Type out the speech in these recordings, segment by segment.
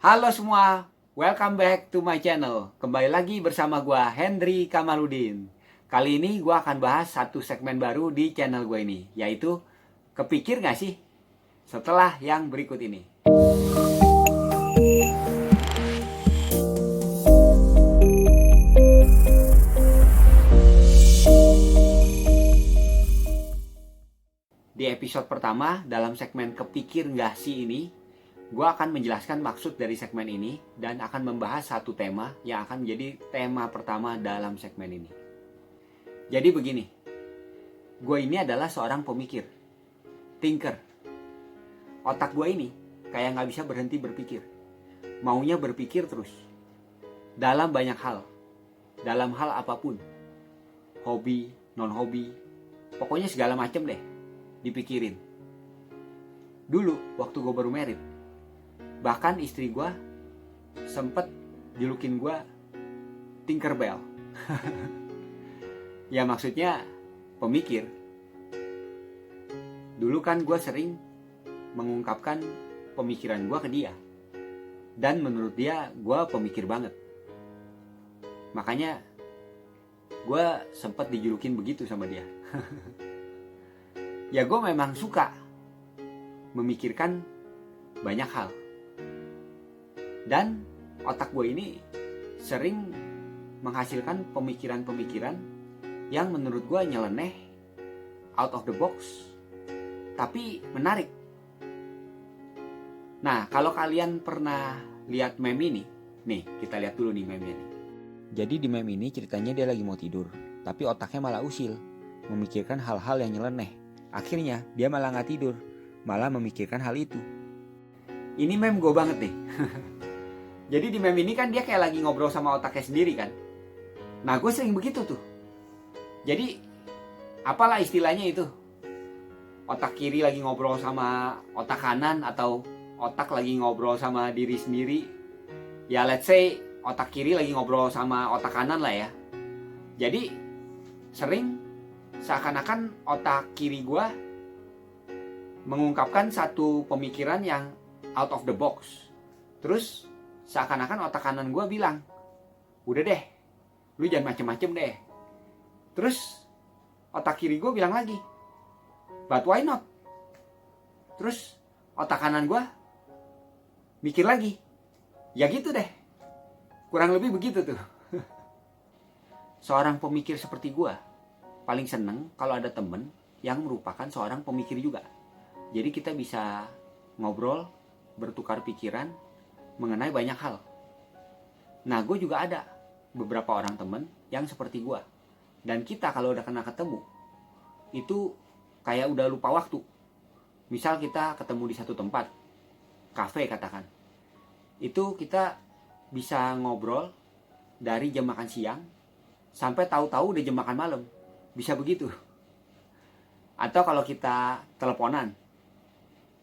Halo semua, welcome back to my channel. Kembali lagi bersama gua Hendry Kamaludin. Kali ini gua akan bahas satu segmen baru di channel gue ini, yaitu kepikir gak sih setelah yang berikut ini. Di episode pertama dalam segmen kepikir gak sih ini, gue akan menjelaskan maksud dari segmen ini dan akan membahas satu tema yang akan menjadi tema pertama dalam segmen ini. Jadi begini, gue ini adalah seorang pemikir, thinker. Otak gue ini kayak gak bisa berhenti berpikir, maunya berpikir terus. Dalam banyak hal, dalam hal apapun, hobi, non-hobi, pokoknya segala macem deh, dipikirin. Dulu waktu gue baru married, bahkan istri gue sempet julukin gue Tinkerbell. Ya maksudnya pemikir. Dulu kan gue sering mengungkapkan pemikiran gue ke dia, dan menurut dia gue pemikir banget. Makanya gue sempet dijulukin begitu sama dia. Ya gue memang suka memikirkan banyak hal. Dan otak gue ini sering menghasilkan pemikiran-pemikiran yang menurut gue nyeleneh, out of the box, tapi menarik. Nah, kalau kalian pernah lihat meme ini, nih kita lihat dulu nih meme ini. Jadi di meme ini ceritanya dia lagi mau tidur, tapi otaknya malah usil, memikirkan hal-hal yang nyeleneh. Akhirnya dia malah gak tidur, malah memikirkan hal itu. Ini meme gue banget nih. Jadi di meme ini kan dia kayak lagi ngobrol sama otaknya sendiri kan. Nah gue sering begitu tuh. Jadi apalah istilahnya itu, otak kiri lagi ngobrol sama otak kanan, atau otak lagi ngobrol sama diri sendiri. Ya let's say otak kiri lagi ngobrol sama otak kanan lah ya. Jadi sering seakan-akan otak kiri gue mengungkapkan satu pemikiran yang out of the box. Terus seakan-akan otak kanan gue bilang, udah deh, lu jangan macem-macem deh. Terus otak kiri gue bilang lagi, but why not? Terus otak kanan gue mikir lagi, ya gitu deh. Kurang lebih begitu tuh. Seorang pemikir seperti gue paling seneng kalau ada temen yang merupakan seorang pemikir juga. Jadi kita bisa ngobrol, bertukar pikiran mengenai banyak hal. Nah gue juga ada beberapa orang temen yang seperti gue. Dan kita kalau udah kena ketemu, itu kayak udah lupa waktu. Misal kita ketemu di satu tempat, kafe katakan. Itu kita bisa ngobrol dari jam makan siang sampai tahu-tahu udah jam makan malam. Bisa begitu. Atau kalau kita teleponan,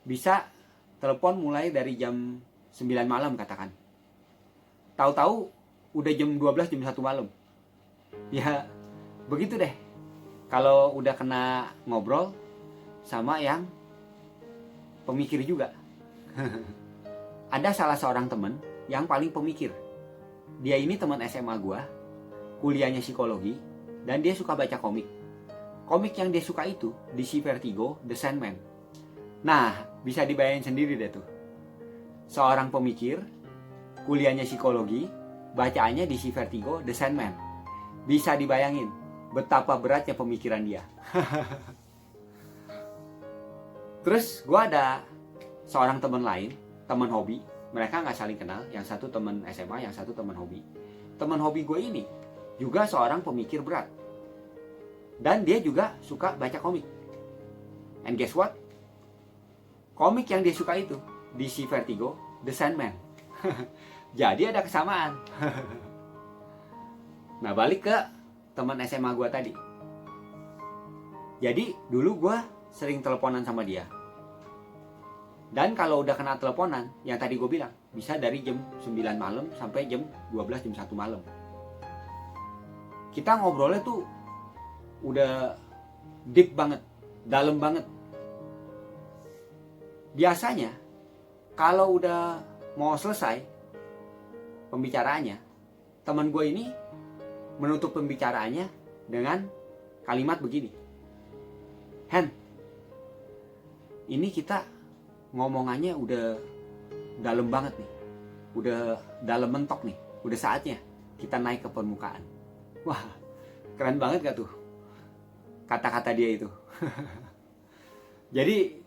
bisa telepon mulai dari jam 9 malam katakan. Tahu-tahu udah jam 12, jam 1 malam. Ya begitu deh. Kalau udah kena ngobrol sama yang pemikir juga. Ada salah seorang teman yang paling pemikir. Dia ini teman SMA gua, kuliahnya psikologi, dan dia suka baca komik. Komik yang dia suka itu DC Vertigo, The Sandman. Nah, bisa dibayangin sendiri deh tuh. Seorang pemikir, kuliahnya psikologi, bacaannya DC Vertigo, The Sandman. Bisa dibayangin betapa beratnya pemikiran dia. Terus gue ada seorang teman lain, teman hobi. Mereka gak saling kenal, yang satu teman SMA, yang satu teman hobi. Teman hobi gue ini juga seorang pemikir berat. Dan dia juga suka baca komik. And guess what? Komik yang dia suka itu DC Vertigo, The Sandman. Jadi ada kesamaan. Nah balik ke teman SMA gue tadi. Jadi dulu gue sering teleponan sama dia. Dan kalau udah kena teleponan, yang tadi gue bilang, bisa dari jam 9 malam sampai jam 12, jam 1 malam. Kita ngobrolnya tuh udah deep banget, dalam banget. Biasanya kalau udah mau selesai pembicaraannya, teman gue ini menutup pembicaraannya dengan kalimat begini, Hen, ini kita ngomongannya udah dalam banget nih, udah dalam mentok nih, udah saatnya kita naik ke permukaan. Wah, keren banget gak tuh kata-kata dia itu. Jadi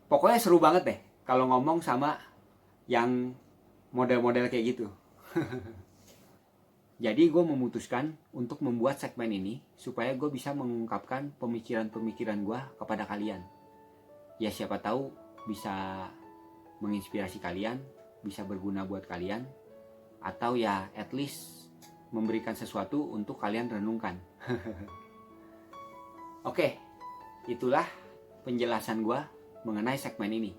pokoknya seru banget deh kalau ngomong sama yang model-model kayak gitu. Jadi gue memutuskan untuk membuat segmen ini supaya gue bisa mengungkapkan pemikiran-pemikiran gue kepada kalian. Ya siapa tahu bisa menginspirasi kalian, bisa berguna buat kalian, atau ya at least memberikan sesuatu untuk kalian renungkan. Oke, itulah penjelasan gue mengenai segmen ini.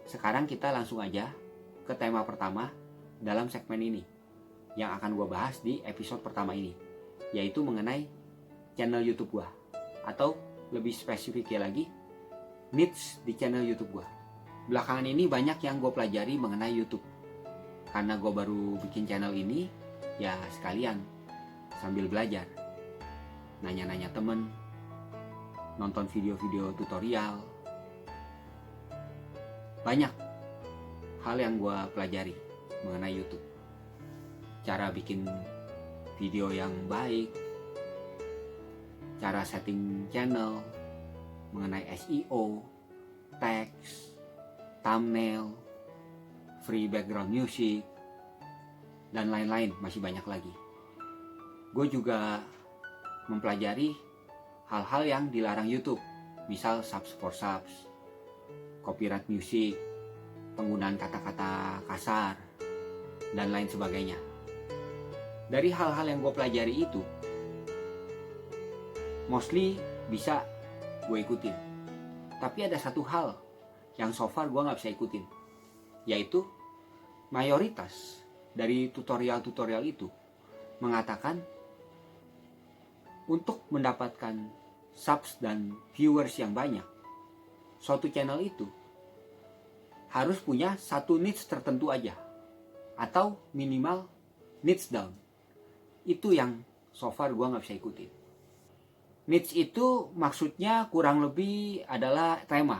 Sekarang kita langsung aja ke tema pertama dalam segmen ini yang akan gue bahas di episode pertama ini, yaitu mengenai channel YouTube gue, atau lebih spesifiknya lagi, niche di channel YouTube gue. Belakangan ini banyak yang gue pelajari mengenai YouTube. Karena gue baru bikin channel ini, ya sekalian sambil belajar, nanya-nanya temen, nonton video-video tutorial. Banyak hal yang gue pelajari mengenai YouTube. Cara bikin video yang baik, cara setting channel, mengenai SEO, teks, thumbnail, free background music, dan lain-lain, masih banyak lagi. Gue juga mempelajari hal-hal yang dilarang YouTube, misal subs for subs, copyright music, penggunaan kata-kata kasar, dan lain sebagainya. Dari hal-hal yang gue pelajari itu, mostly bisa gue ikutin. Tapi ada satu hal yang so far gue gak bisa ikutin, yaitu mayoritas dari tutorial-tutorial itu mengatakan untuk mendapatkan subs dan viewers yang banyak, suatu channel itu harus punya satu niche tertentu aja, atau minimal niche down. Itu yang so far gue gak bisa ikutin. Niche itu maksudnya kurang lebih adalah tema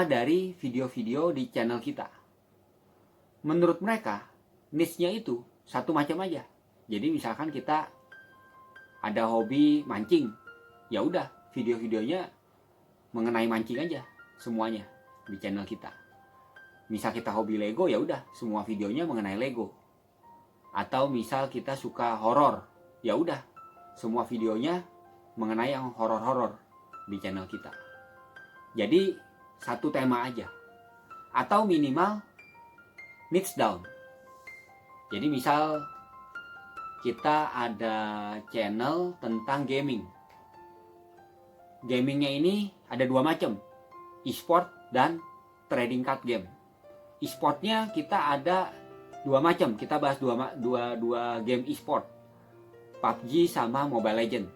dari video-video di channel kita. Menurut mereka, niche-nya itu satu macam aja. Jadi misalkan kita ada hobi mancing, ya udah video-videonya mengenai mancing aja semuanya di channel kita. Misal kita hobi Lego, ya udah semua videonya mengenai Lego. Atau misal kita suka horor, ya udah semua videonya mengenai yang horor-horor di channel kita. Jadi satu tema aja, atau minimal niche down. Jadi misal kita ada channel tentang gaming. Gamingnya ini ada dua macam, e-sport dan trading card game. E-sportnya kita ada dua macam, kita bahas dua game e-sport, PUBG sama Mobile Legends.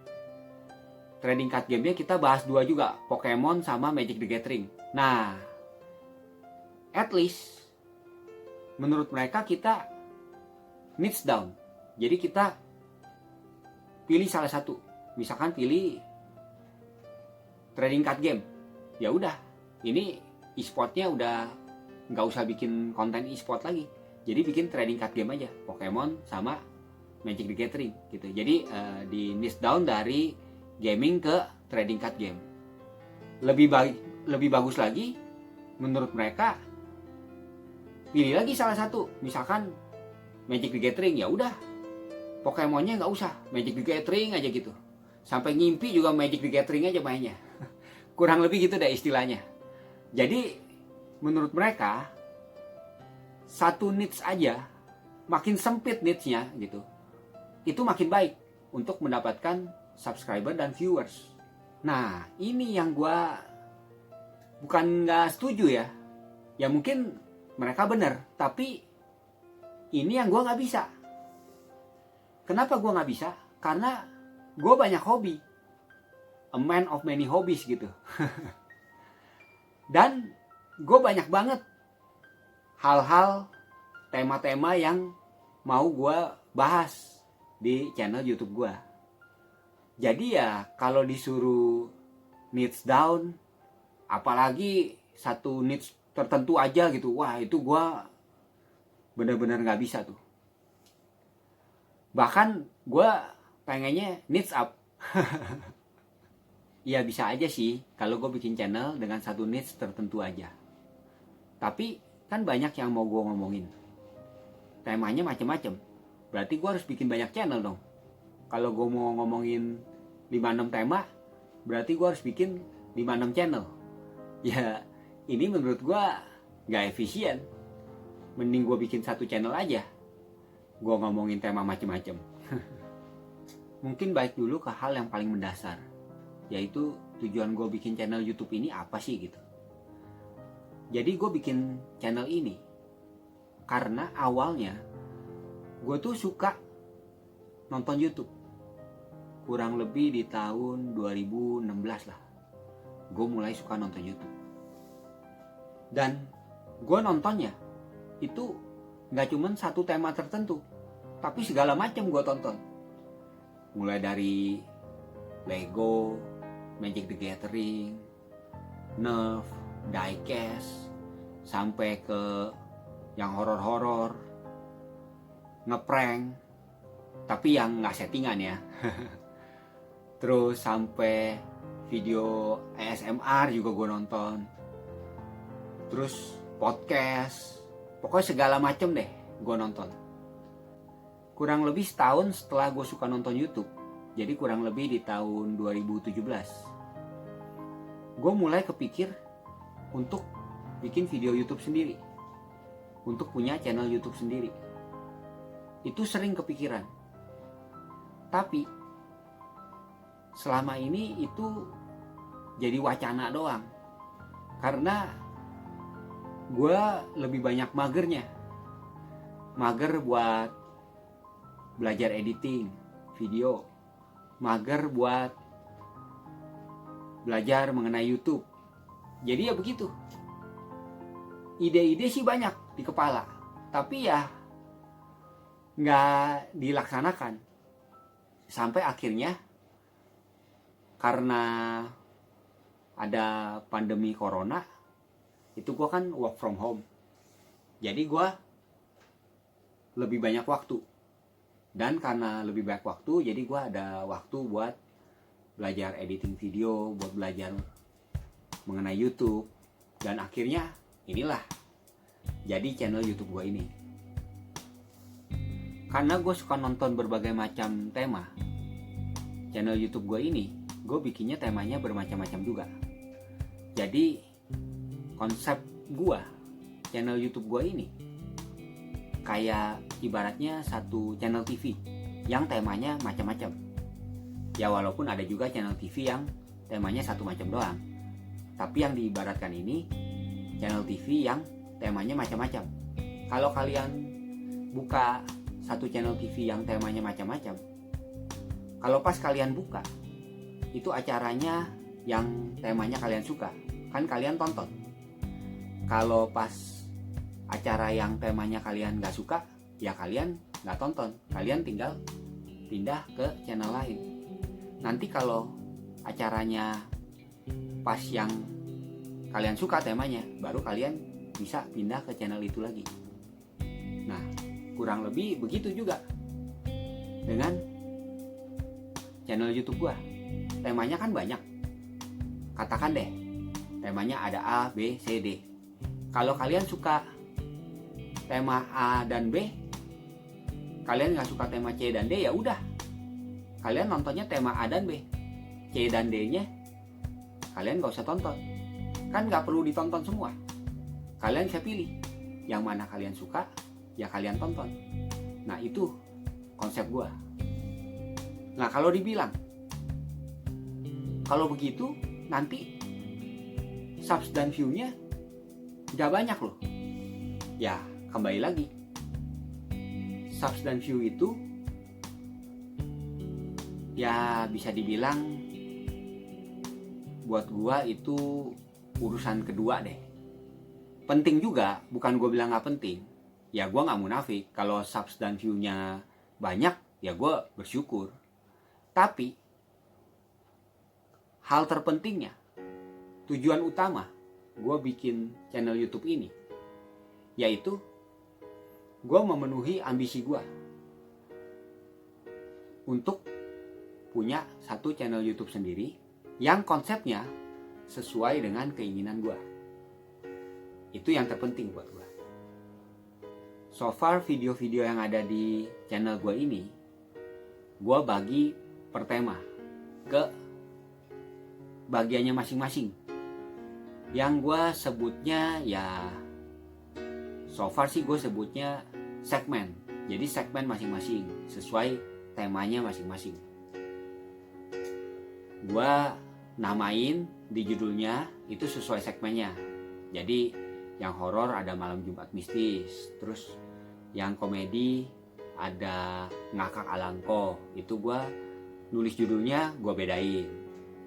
Trading card gamenya kita bahas dua juga, Pokemon sama Magic the Gathering. Nah, at least menurut mereka kita niche down. Jadi kita pilih salah satu. Misalkan pilih trading card game, ya udah ini e-sportnya udah nggak usah bikin konten e-sport lagi. Jadi bikin trading card game aja, Pokemon sama Magic the Gathering gitu. Jadi di niche down dari gaming ke trading card game. Lebih bagus lagi menurut mereka, pilih lagi salah satu. Misalkan Magic the Gathering, ya udah Pokemonnya nggak usah, Magic the Gathering aja gitu. Sampai ngimpi juga Magic the Gathering aja mainnya. Kurang lebih gitu deh istilahnya. Jadi menurut mereka satu niche aja, makin sempit niche-nya gitu, itu makin baik untuk mendapatkan subscriber dan viewers. Nah, ini yang gue bukan gak setuju ya. Ya mungkin mereka benar, tapi ini yang gue gak bisa. Kenapa gue gak bisa? Karena gue banyak hobi, a man of many hobbies gitu. Dan gue banyak banget hal-hal, tema-tema yang mau gue bahas di channel YouTube gue. Jadi ya kalau disuruh niche down, apalagi satu niche tertentu aja gitu, wah itu gue bener-bener gak bisa tuh. Bahkan gue pengennya niche up. Ya bisa aja sih kalau gue bikin channel dengan satu niche tertentu aja. Tapi kan banyak yang mau gue ngomongin. Temanya macem-macem. Berarti gue harus bikin banyak channel dong. Kalau gue mau ngomongin 5-6 tema, berarti gue harus bikin 5-6 channel. Ya ini menurut gue gak efisien. Mending gue bikin satu channel aja. Gue ngomongin tema macem-macem. Mungkin balik dulu ke hal yang paling mendasar, yaitu tujuan gue bikin channel YouTube ini apa sih gitu. Jadi gue bikin channel ini karena awalnya gue tuh suka nonton YouTube. Kurang lebih di tahun 2016 lah, gue mulai suka nonton YouTube. Dan gue nontonnya itu gak cuman satu tema tertentu, tapi segala macam gue tonton. Mulai dari Lego, Magic the Gathering, Nerf, Diecast, sampai ke yang horor-horor, ngeprank, tapi yang nggak settingan ya. Terus sampai video ASMR juga gue nonton. Terus podcast, pokoknya segala macem deh gue nonton. Kurang lebih setahun setelah gue suka nonton YouTube, jadi kurang lebih di tahun 2017, gue mulai kepikir untuk bikin video YouTube sendiri, untuk punya channel YouTube sendiri. Itu sering kepikiran, tapi selama ini itu jadi wacana doang, karena gue lebih banyak magernya. Mager buat belajar editing video, mager buat belajar mengenai YouTube. Jadi ya begitu. Ide-ide sih banyak di kepala, tapi ya nggak dilaksanakan. Sampai akhirnya karena ada pandemi corona, itu gue kan work from home. Jadi gue lebih banyak waktu. Dan karena lebih banyak waktu, jadi gue ada waktu buat belajar editing video, buat belajar mengenai YouTube. Dan akhirnya inilah jadi channel YouTube gue ini. Karena gue suka nonton berbagai macam tema, channel YouTube gue ini, gue bikinnya temanya bermacam-macam juga. Jadi konsep gue, channel YouTube gue ini kayak ibaratnya satu channel TV yang temanya macam-macam. Ya walaupun ada juga channel TV yang temanya satu macam doang, tapi yang diibaratkan ini channel TV yang temanya macam-macam. Kalau kalian buka satu channel TV yang temanya macam-macam, kalau pas kalian buka itu acaranya yang temanya kalian suka, kan kalian tonton. Kalau pas acara yang temanya kalian gak suka, ya kalian gak tonton, kalian tinggal pindah ke channel lain. Nanti kalau acaranya pas yang kalian suka temanya, baru kalian bisa pindah ke channel itu lagi. Nah, kurang lebih begitu juga dengan channel YouTube gua. Temanya kan banyak. Katakan deh, temanya ada A, B, C, D. Kalau kalian suka tema A dan B, kalian nggak suka tema C dan D, ya udah, kalian nontonnya tema A dan B. C dan D nya kalian nggak usah tonton, kan nggak perlu ditonton semua. Kalian bisa pilih yang mana kalian suka, ya kalian tonton. Nah itu konsep gua. Nah kalau dibilang, kalau begitu nanti subs dan view-nya nggak banyak loh. Ya kembali lagi, subs dan view itu ya bisa dibilang buat gua itu urusan kedua deh. penting juga, bukan gue bilang nggak penting. Ya gue nggak munafik, kalau subs dan view-nya banyak, ya gue bersyukur. Tapi hal terpentingnya, tujuan utama gue bikin channel YouTube ini, yaitu gue memenuhi ambisi gue untuk punya satu channel YouTube sendiri yang konsepnya sesuai dengan keinginan gue. Itu yang terpenting buat gue. So far video-video yang ada di channel gue ini, gue bagi per tema ke bagiannya masing-masing. Yang gue sebutnya ya, so far sih gue sebutnya segmen. Jadi segmen masing-masing sesuai temanya masing-masing. Gue namain di judulnya itu sesuai segmennya. Jadi yang horor ada Malam Jumat Mistis, terus yang komedi ada Ngakak Alangko. Itu gue nulis judulnya gue bedain.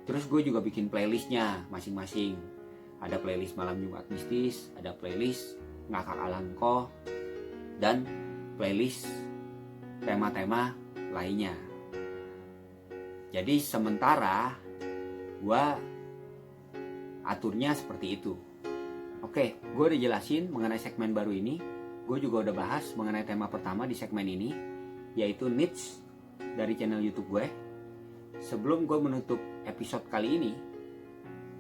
Terus gue juga bikin playlistnya masing-masing. Ada playlist Malam Jumat Mistis, ada playlist Ngakak Alangko, dan playlist tema-tema lainnya. Jadi sementara gue aturnya seperti itu. Oke, gue udah jelasin mengenai segmen baru ini. Gue juga udah bahas mengenai tema pertama di segmen ini, yaitu niche dari channel YouTube gue. Sebelum gue menutup episode kali ini,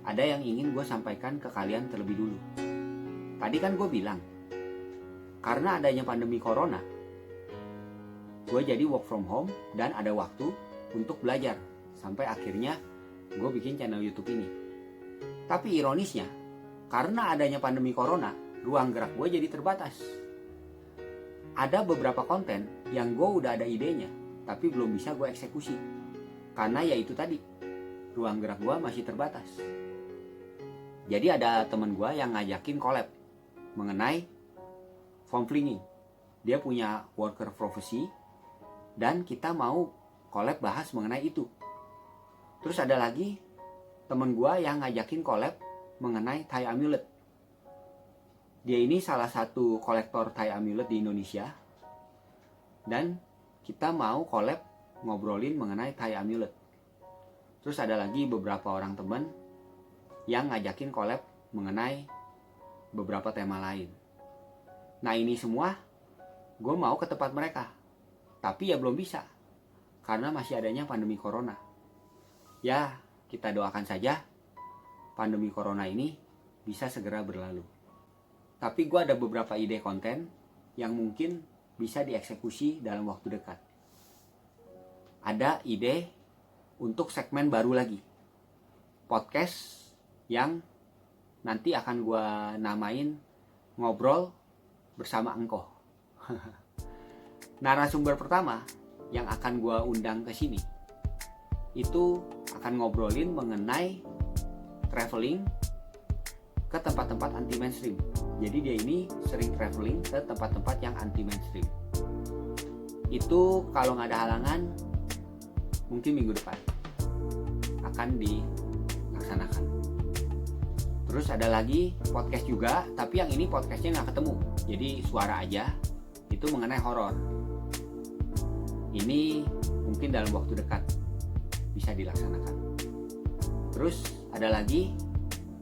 ada yang ingin gue sampaikan ke kalian terlebih dulu. Tadi kan gue bilang, karena adanya pandemi corona, gue jadi work from home dan ada waktu untuk belajar. Sampai akhirnya gue bikin channel YouTube ini. Tapi ironisnya, karena adanya pandemi corona, ruang gerak gue jadi terbatas. Ada beberapa konten yang gue udah ada idenya, tapi belum bisa gue eksekusi. Karena ya itu tadi, ruang gerak gue masih terbatas. Jadi ada teman gue yang ngajakin collab mengenai foam flinging. Dia punya worker prophecy dan kita mau collab bahas mengenai itu. Terus ada lagi teman gue yang ngajakin collab mengenai Thai amulet. Dia ini salah satu kolektor Thai amulet di Indonesia. Dan kita mau collab ngobrolin mengenai Thai amulet. Terus ada lagi beberapa orang teman yang ngajakin collab mengenai beberapa tema lain. Nah ini semua gue mau ke tempat mereka. Tapi ya belum bisa. Karena masih adanya pandemi corona. Ya kita doakan saja pandemi corona ini bisa segera berlalu. Tapi gue ada beberapa ide konten yang mungkin bisa dieksekusi dalam waktu dekat. Ada ide untuk segmen baru lagi. Podcast yang nanti akan gue namain Ngobrol Bersama Engkau. Narasumber pertama yang akan gue undang ke sini itu akan ngobrolin mengenai traveling ke tempat-tempat anti mainstream. Jadi dia ini sering traveling ke tempat-tempat yang anti mainstream. Itu kalau nggak ada halangan, mungkin minggu depan akan dilaksanakan. Terus ada lagi podcast juga, tapi yang ini podcastnya nggak ketemu. Jadi suara aja, itu mengenai horor. Ini mungkin dalam waktu dekat bisa dilaksanakan. Terus ada lagi,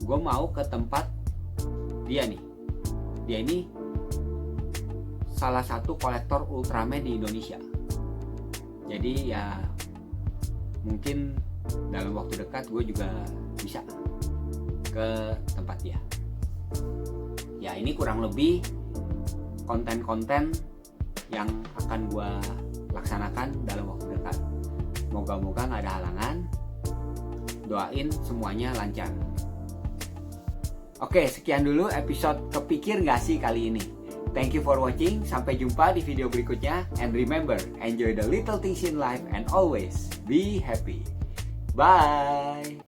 gue mau ke tempat dia nih. Dia ini salah satu kolektor Ultraman di Indonesia. Jadi ya mungkin dalam waktu dekat gue juga bisa ke tempat dia. Ya ini kurang lebih konten-konten yang akan gue laksanakan dalam waktu dekat. Moga-moga gak ada halangan. Doain semuanya lancar. Oke, sekian dulu episode Kepikir Gak Sih kali ini. Thank you for watching. Sampai jumpa di video berikutnya. And remember, enjoy the little things in life and always be happy. Bye.